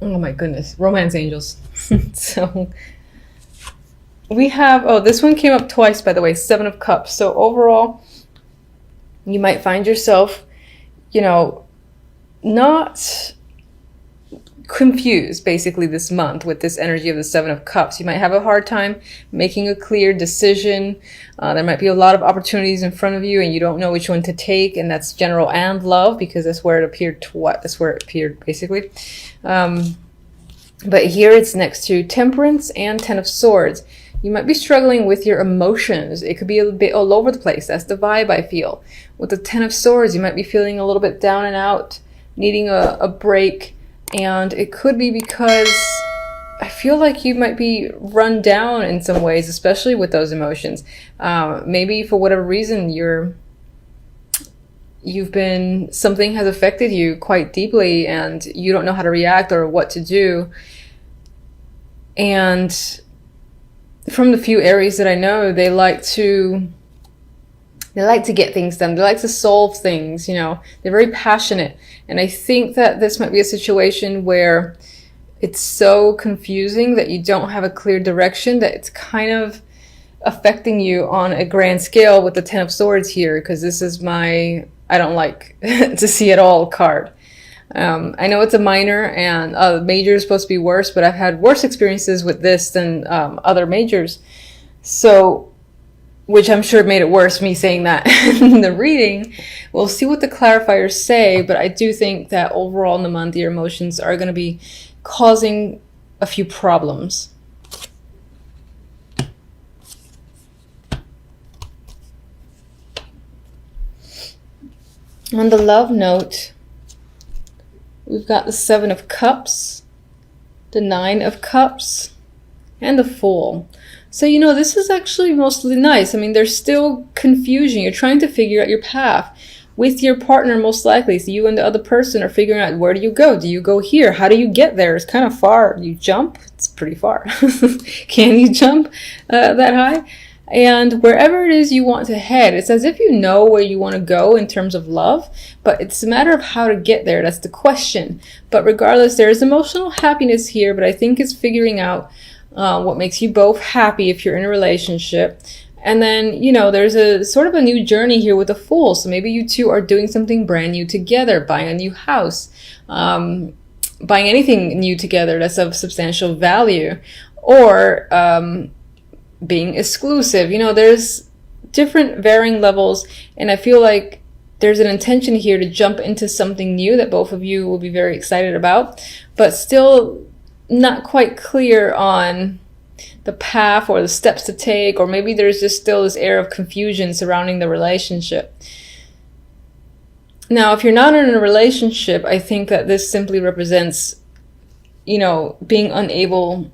Oh my goodness, romance angels. So we have, oh, this one came up twice, by the way, Seven of Cups. So overall, you might find yourself, you know, not confused basically this month with this energy of the Seven of Cups. You might have a hard time making a clear decision. There might be a lot of opportunities in front of you and you don't know which one to take, and that's general and love, because that's where it appeared that's where it appeared basically. But here it's next to Temperance and Ten of Swords. You might be struggling with your emotions. It could be a bit all over the place. That's the vibe I feel. With the Ten of Swords, you might be feeling a little bit down and out, needing a break. And it could be because I feel like you might be run down in some ways, especially with those emotions. Maybe for whatever reason something has affected you quite deeply and you don't know how to react or what to do. And from the few Aries that I know, they like to get things done. They like to solve things, you know. They're very passionate. And I think that this might be a situation where it's so confusing that you don't have a clear direction, that it's kind of affecting you on a grand scale with the Ten of Swords here, because this is my I don't like to see it all card. I know it's a minor and major is supposed to be worse, but I've had worse experiences with this than other majors. So, which I'm sure made it worse, me saying that in the reading. We'll see what the clarifiers say, but I do think that overall in the month, your emotions are going to be causing a few problems. On the love note, we've got the Seven of Cups, the Nine of Cups, and the Fool. So, you know, this is actually mostly nice. I mean, there's still confusion. You're trying to figure out your path with your partner, most likely. So you and the other person are figuring out, where do you go? Do you go here? How do you get there? It's kind of far. You jump? It's pretty far. Can you jump that high? And wherever it is you want to head, it's as if you know where you want to go in terms of love, but it's a matter of how to get there. That's the question. But regardless, there is emotional happiness here, but I think it's figuring out what makes you both happy if you're in a relationship. And then, you know, there's a sort of a new journey here with the Fool. So maybe you two are doing something brand new together, buying a new house, buying anything new together that's of substantial value, or being exclusive. You know, there's different varying levels, and I feel like there's an intention here to jump into something new that both of you will be very excited about, but still not quite clear on the path or the steps to take, or maybe there's just still this air of confusion surrounding the relationship. Now, if you're not in a relationship, I think that this simply represents, you know, being unable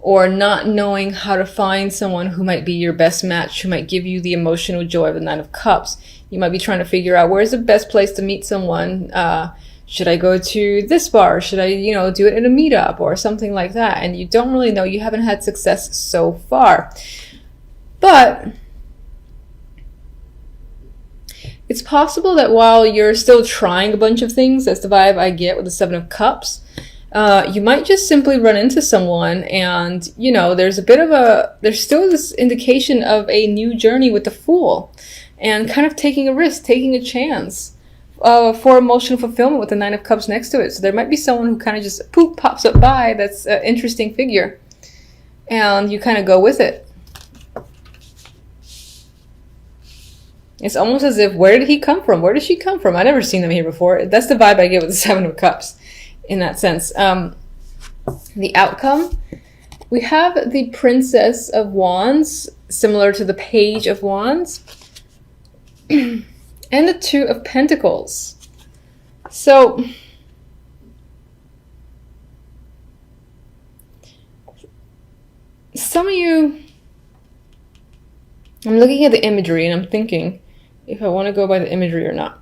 or not knowing how to find someone who might be your best match, who might give you the emotional joy of the Nine of Cups. You might be trying to figure out, where's the best place to meet someone? Should I go to this bar? Should I, you know, do it in a meetup or something like that? And you don't really know. You haven't had success so far. But it's possible that while you're still trying a bunch of things, that's the vibe I get with the Seven of Cups, you might just simply run into someone and, you know, there's still this indication of a new journey with the Fool and kind of taking a risk, taking a chance for emotional fulfillment with the Nine of Cups next to it. So there might be someone who kind of just poof, pops up by that's an interesting figure and you kind of go with it. It's almost as if, where did he come from? Where did she come from? I've never seen them here before. That's the vibe I get with the Seven of Cups in that sense. The outcome, we have the Princess of Wands, similar to the Page of Wands, and the Two of Pentacles. So some of you, I'm looking at the imagery and I'm thinking if I want to go by the imagery or not.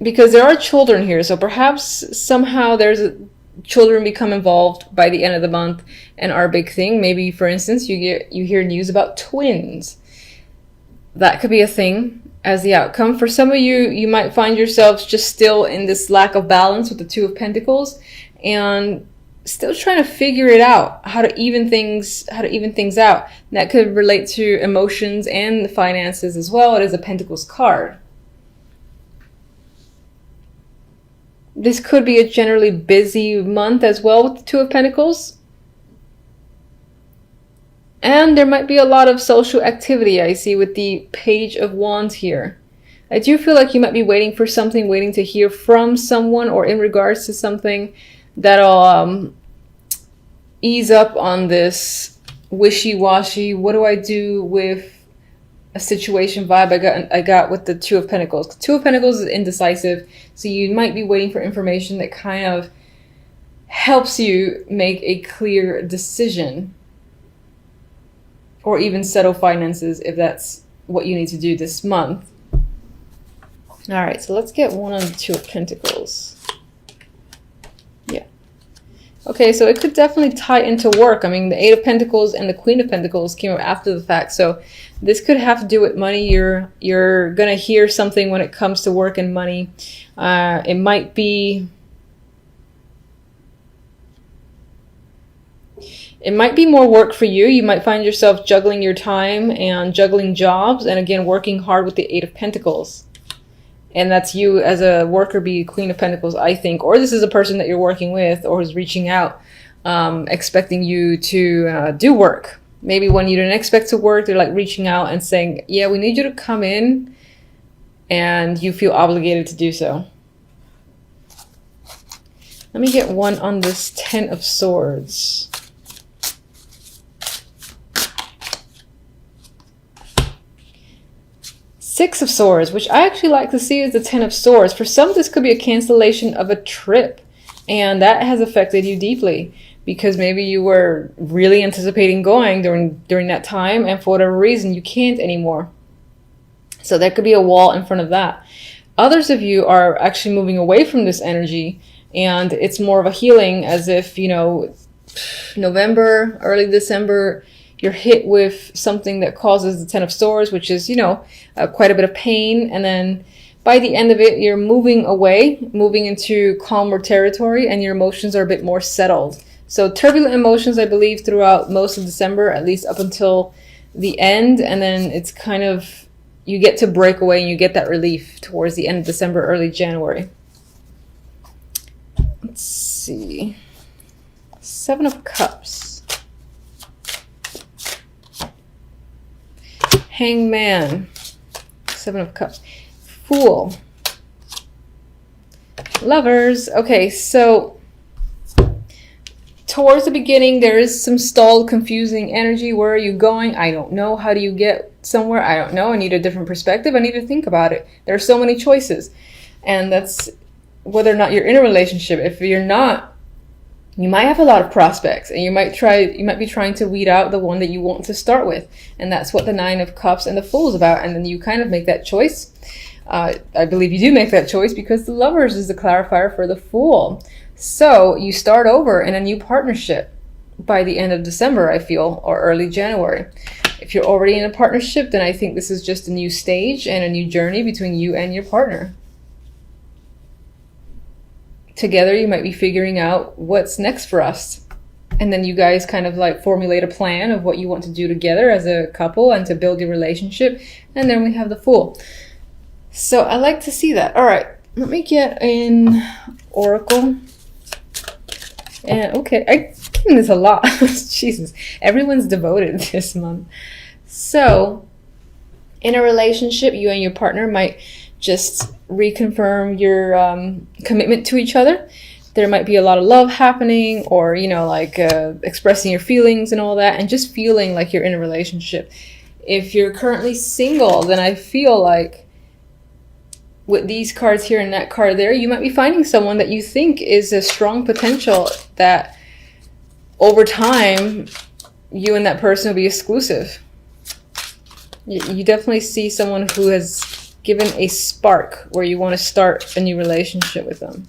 Because there are children here, so perhaps somehow children become involved by the end of the month and are a big thing. Maybe, for instance, you hear news about twins. That could be a thing. as the outcome. For some of you, you might find yourselves just still in this lack of balance with the Two of Pentacles and still trying to figure it out, how to even things out. And that could relate to emotions and the finances as well. It is a Pentacles card. This could be a generally busy month as well with the Two of Pentacles. And there might be a lot of social activity I see with the Page of Wands here. I do feel like you might be waiting for something, waiting to hear from someone or in regards to something that'll ease up on this wishy-washy, what do I do with a situation vibe I got with the Two of Pentacles. Two of Pentacles is indecisive, so you might be waiting for information that kind of helps you make a clear decision or even settle finances if that's what you need to do this month. All right, so let's get one on the Two of Pentacles. Yeah. Okay, so it could definitely tie into work. I mean, the Eight of Pentacles and the Queen of Pentacles came up after the fact, so this could have to do with money. You're gonna hear something when it comes to work and money. It might be more work for you. You might find yourself juggling your time and juggling jobs, and again working hard with the Eight of Pentacles. And that's you as a worker, be Queen of Pentacles, I think. Or this is a person that you're working with or who's reaching out, expecting you to do work. Maybe when you didn't expect to work, they're like reaching out and saying, yeah, we need you to come in, and you feel obligated to do so. Let me get one on this Ten of Swords. Six of Swords, which I actually like to see as the Ten of Swords. For some, this could be a cancellation of a trip, and that has affected you deeply because maybe you were really anticipating going during that time, and for whatever reason, you can't anymore. So there could be a wall in front of that. Others of you are actually moving away from this energy, and it's more of a healing, as if, you know, November, early December, you're hit with something that causes the Ten of Swords, which is, you know, quite a bit of pain. And then by the end of it, you're moving away, moving into calmer territory, and your emotions are a bit more settled. So turbulent emotions, I believe, throughout most of December, at least up until the end. And then it's kind of, you get to break away and you get that relief towards the end of December, early January. Let's see. Seven of Cups. Hangman. Seven of Cups. Fool. Lovers. Okay, so towards the beginning, there is some stalled, confusing energy. Where are you going? I don't know. How do you get somewhere? I don't know. I need a different perspective. I need to think about it. There are so many choices. And that's whether or not you're in a relationship. If you're not, you might have a lot of prospects, and you might be trying to weed out the one that you want to start with. And that's what the Nine of Cups and the Fool is about. And then you kind of make that choice. I believe you do make that choice because the Lovers is the clarifier for the Fool. So you start over in a new partnership by the end of December, I feel, or early January. If you're already in a partnership, then I think this is just a new stage and a new journey between you and your partner. Together, you might be figuring out what's next for us. And then you guys kind of like formulate a plan of what you want to do together as a couple and to build your relationship. And then we have the Fool. So I like to see that. All right, let me get an Oracle. And okay, I'm getting this a lot. Jesus, everyone's devoted this month. So in a relationship, you and your partner might just reconfirm your commitment to each other. There might be a lot of love happening, or, you know, like expressing your feelings and all that, and just feeling like you're in a relationship. If you're currently single, then I feel like with these cards here and that card there, you might be finding someone that you think is a strong potential, that over time, you and that person will be exclusive. You definitely see someone who has given a spark where you want to start a new relationship with them.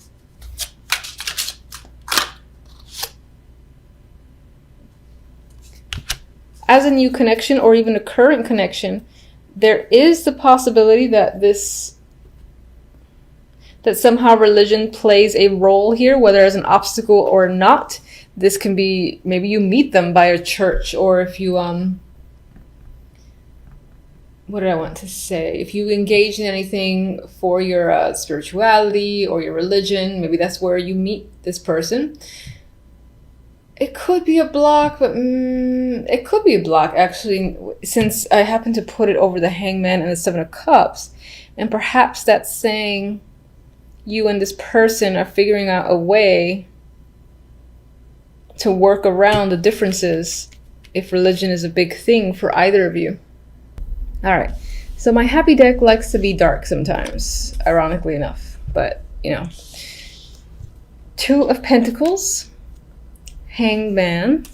As a new connection, or even a current connection, there is the possibility that that somehow religion plays a role here, whether as an obstacle or not. This can be, maybe you meet them by a church, or if you, what did I want to say? If you engage in anything for your spirituality or your religion, maybe that's where you meet this person. It could be a block, but it could be a block, actually, since I happen to put it over the Hangman and the Seven of Cups. And perhaps that's saying you and this person are figuring out a way to work around the differences if religion is a big thing for either of you. All right, so my happy deck likes to be dark sometimes, ironically enough, but you know. Two of Pentacles, Hangman,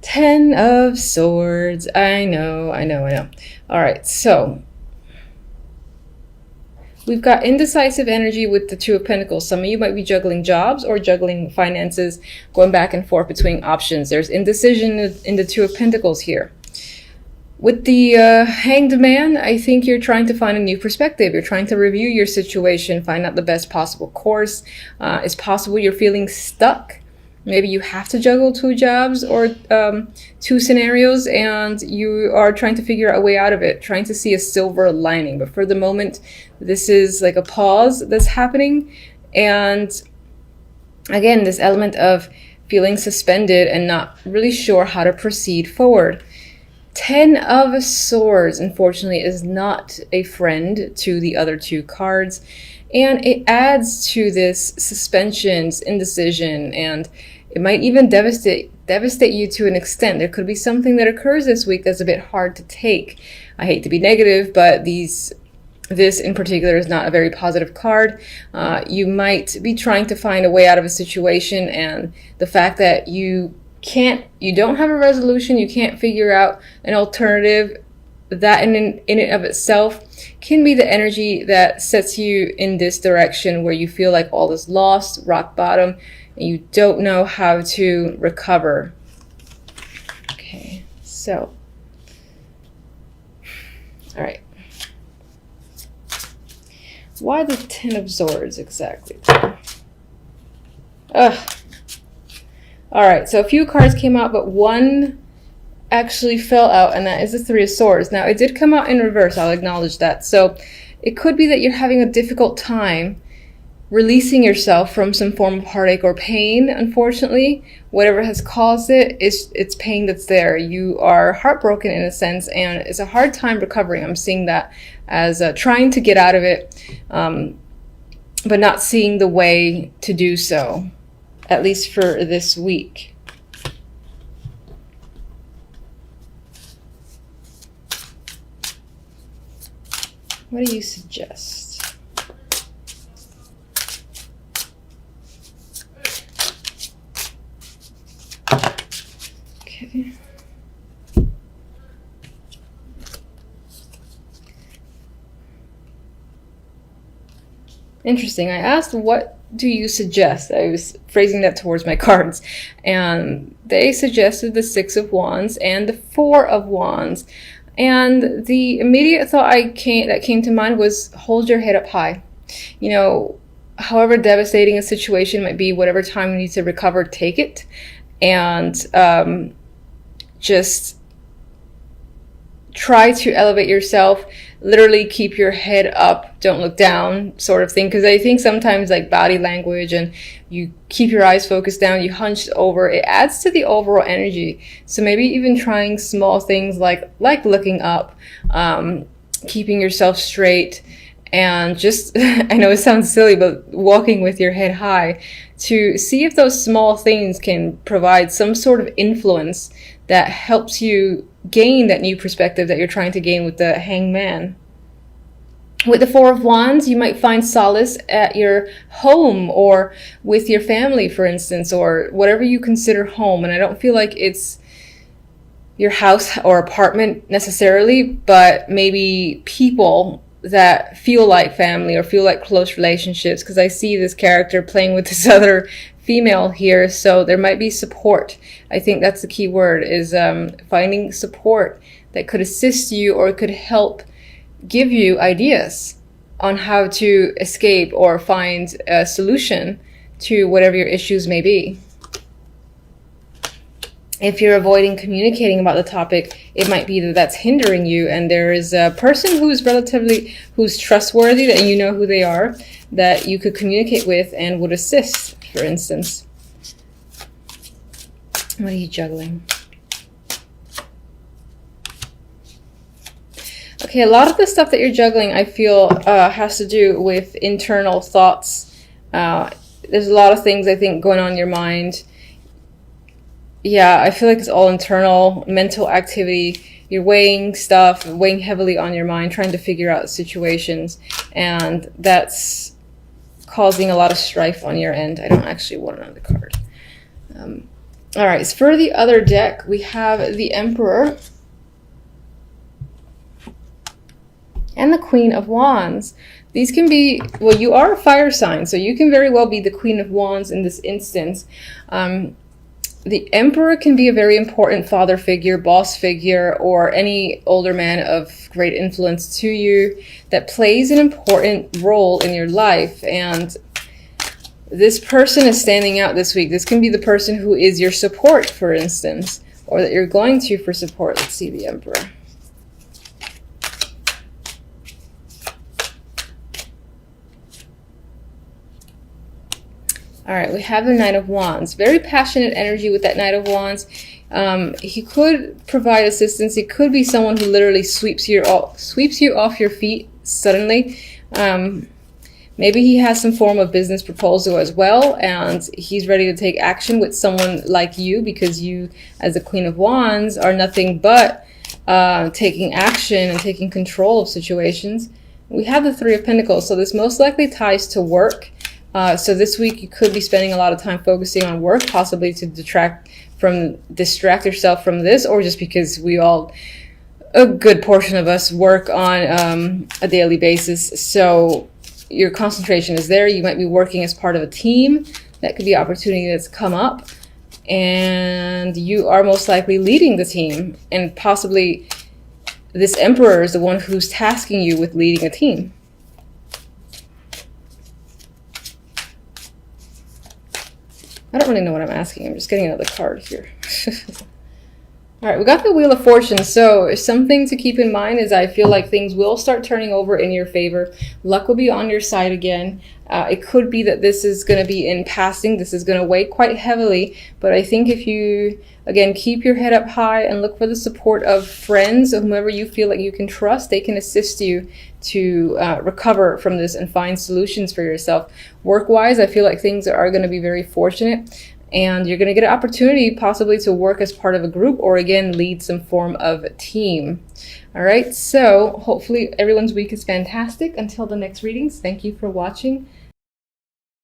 Ten of Swords. I know. All right, so we've got indecisive energy with the Two of Pentacles. Some of you might be juggling jobs or juggling finances, going back and forth between options. There's indecision in the Two of Pentacles here. With the Hanged Man, I think you're trying to find a new perspective. You're trying to review your situation, find out the best possible course. It's possible you're feeling stuck. Maybe you have to juggle two jobs or two scenarios, and you are trying to figure out a way out of it, trying to see a silver lining. But for the moment, this is like a pause that's happening. And again, this element of feeling suspended and not really sure how to proceed forward. Ten of Swords, unfortunately, is not a friend to the other two cards. And it adds to this suspensions, indecision, and it might even devastate you to an extent. There could be something that occurs this week that's a bit hard to take. I hate to be negative, but this in particular is not a very positive card. You might be trying to find a way out of a situation, and the fact that you don't have a resolution, you can't figure out an alternative, that in and of itself can be the energy that sets you in this direction where you feel like all is lost, rock bottom, and you don't know how to recover. Okay, so, all right. Why the Ten of Swords exactly? Ugh. All right, so a few cards came out, but one actually fell out, and that is the Three of Swords. Now, it did come out in reverse, I'll acknowledge that. So it could be that you're having a difficult time releasing yourself from some form of heartache or pain. Unfortunately, whatever has caused it's pain that's there. You are heartbroken in a sense, and it's a hard time recovering. I'm seeing that as trying to get out of it, but not seeing the way to do so, at least for this week. What do you suggest? Okay. Interesting. I asked, what do you suggest? I was phrasing that towards my cards, and they suggested the Six of Wands and the Four of Wands. And the immediate thought that came to mind was, hold your head up high. You know, however devastating a situation might be, whatever time you need to recover, take it. And just try to elevate yourself. Literally keep your head up, don't look down, sort of thing. Because I think sometimes, like, body language and you keep your eyes focused down, you hunched over, it adds to the overall energy. So maybe even trying small things like looking up, keeping yourself straight, and just, I know it sounds silly, but walking with your head high to see if those small things can provide some sort of influence that helps you gain that new perspective that you're trying to gain with the Hangman. With the Four of Wands, you might find solace at your home or with your family, for instance, or whatever you consider home. And I don't feel like it's your house or apartment necessarily, but maybe people that feel like family or feel like close relationships, because I see this character playing with this other female here, so there might be support. I think that's the key word, is finding support that could assist you or could help give you ideas on how to escape or find a solution to whatever your issues may be. If you're avoiding communicating about the topic, it might be that that's hindering you, and there is a person who's trustworthy, that you know who they are, that you could communicate with and would assist, for instance. What are you juggling? Okay, a lot of the stuff that you're juggling, I feel, has to do with internal thoughts. There's a lot of things, I think, going on in your mind. Yeah, I feel like it's all internal, mental activity. You're weighing stuff, weighing heavily on your mind, trying to figure out situations, and that's causing a lot of strife on your end. I don't actually want another card. All right, so for the other deck, we have the Emperor and the Queen of Wands. These can be, well, you are a fire sign, so you can very well be the Queen of Wands in this instance. The Emperor can be a very important father figure, boss figure, or any older man of great influence to you that plays an important role in your life. And this person is standing out this week. This can be the person who is your support, for instance, or that you're going to for support. Let's see the Emperor. All right, we have the Knight of Wands. Very passionate energy with that Knight of Wands. He could provide assistance. He could be someone who literally sweeps you off your feet suddenly. Maybe he has some form of business proposal as well, and he's ready to take action with someone like you, because you, as the Queen of Wands, are nothing but taking action and taking control of situations. We have the Three of Pentacles, so this most likely ties to work. So this week you could be spending a lot of time focusing on work, possibly to distract yourself from this, or just because a good portion of us work on a daily basis. So your concentration is there. You might be working as part of a team. That could be an opportunity that's come up, and you are most likely leading the team, and possibly this Emperor is the one who's tasking you with leading a team. I don't really know what I'm asking. I'm just getting another card here. All right, we got the Wheel of Fortune. So something to keep in mind is I feel like things will start turning over in your favor. Luck will be on your side again. It could be that this is going to be in passing. This is going to weigh quite heavily. But I think if you, again, keep your head up high and look for the support of friends or whomever you feel like you can trust, they can assist you to recover from this and find solutions for yourself. Work-wise, I feel like things are going to be very fortunate, and you're going to get an opportunity possibly to work as part of a group, or again, lead some form of team. All right, so hopefully everyone's week is fantastic. Until the next readings, thank you for watching.